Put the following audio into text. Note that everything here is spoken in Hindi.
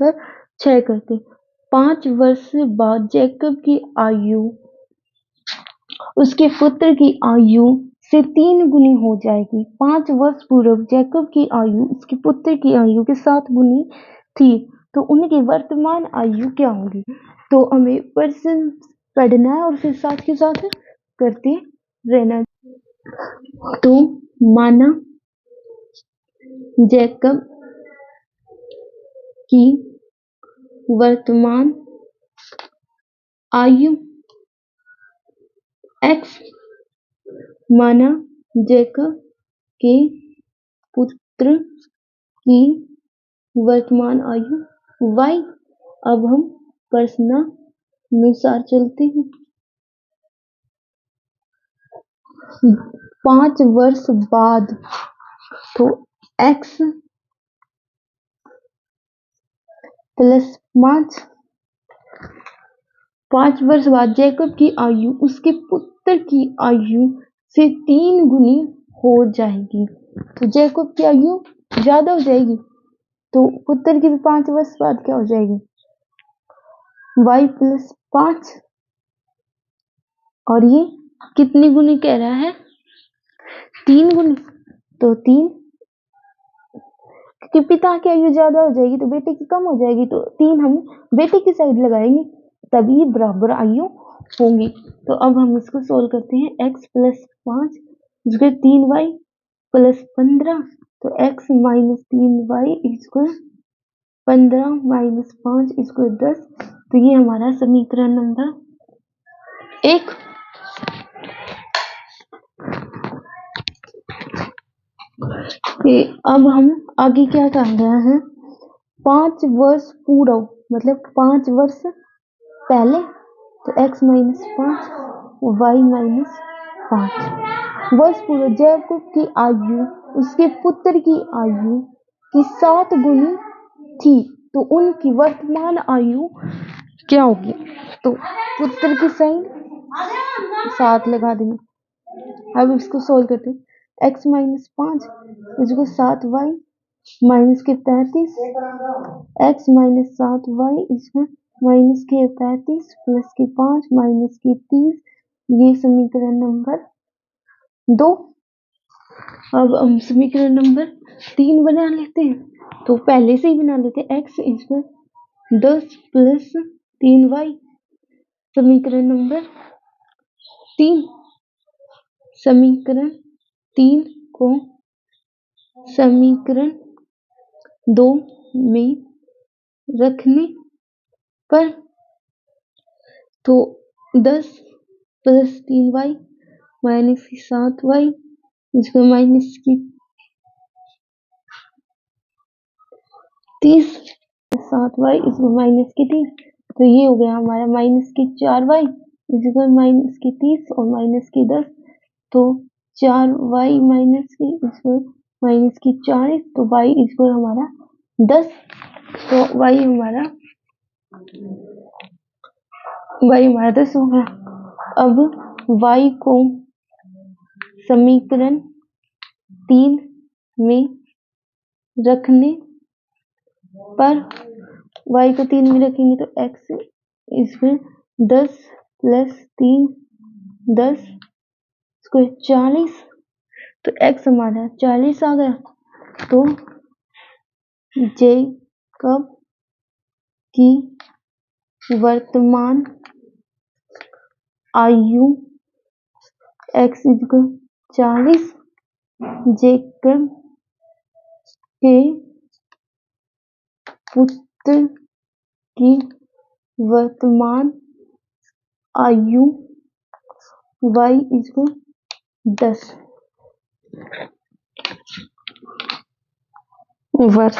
6 करते। 5 वर्ष बाद जैकब की आयु उसके पुत्र की आयु से 3 गुनी हो जाएगी। 5 वर्ष पूर्व जैकब की आयु उसके पुत्र की आयु के 7 गुनी थी, तो उनकी वर्तमान आयु क्या होगी? तो हमें प्रश्न पढ़ना है और फिर साथ के साथ करते रहना। तो माना जैकब की वर्तमान आयु x, माना जैकब के पुत्र की वर्तमान आयु y। अब हम प्रश्नानुसार चलते हैं। 5 वर्ष बाद, तो x प्लस 5 वर्ष बाद जैकब की आयु उसके पुत्र की आयु से 3 गुनी हो जाएगी। तो जैकब की आयु ज्यादा हो जाएगी, तो पुत्र की भी 5 वर्ष बाद क्या हो जाएगी? y plus 5। और ये कितनी गुनी कह रहा है? 3 गुनी। तो 3, क्योंकि पिता की आयु ज्यादा हो जाएगी तो बेटे की कम हो जाएगी, तो 3 हम बेटे की साइड लगाएंगे, तभी बराबर आयु होंगी। तो अब हम इसको सोल्व करते हैं। x प्लस 5 इसको 3y प्लस 15, तो x माइनस 3y इसको 15 माइनस 5 इसको 10। तो ये हमारा समीकरण नंबर 1। अब हम आगे क्या कर रहे हैं? 5 वर्ष पूर्व, मतलब 5 वर्ष पहले, तो x माइनस 5 y माइनस 5 वर्ष पूर्व जैकब की आयु उसके पुत्र की आयु की 7 गुनी थी, तो उनकी वर्तमान आयु क्या होगी? तो पुत्र की साइड 7 लगा देंगे। अब इसको सोल्व करते हैं। x माइनस 5 इसको 7y माइनस के 35, x माइनस 7y इसमें माइनस के 35 प्लस के 5 माइनस के 30, ये समीकरण नंबर 2। अब हम समीकरण नंबर 3 बना लेते हैं। तो पहले से ही बना लेते हैं। x इसमें 10 प्लस 3y, समीकरण नंबर 3। समीकरण 3 को समीकरण 2 में रखने पर, तो 10 प्लस 3y माइनस 7y इसको माइनस की 30, 7y इसको माइनस की 30, तो ये हो गया हमारा माइनस की 4y इसको माइनस की 30 और माइनस की 10, तो 4y माइनस की इसको माइनस की 40, तो y इसको हमारा 10, तो y हमारा 10 हो गया। अब y को समीकरण 3 में रखने पर, y को 3 में रखेंगे तो x इसमें 10 प्लस 3 10 इसको 40, तो x हमारा 40 आ गया। तो जैकब की वर्तमान आयु x इसको 40, जैकब के पुत्र की वर्तमान आयु y इसको 10 वर्ष।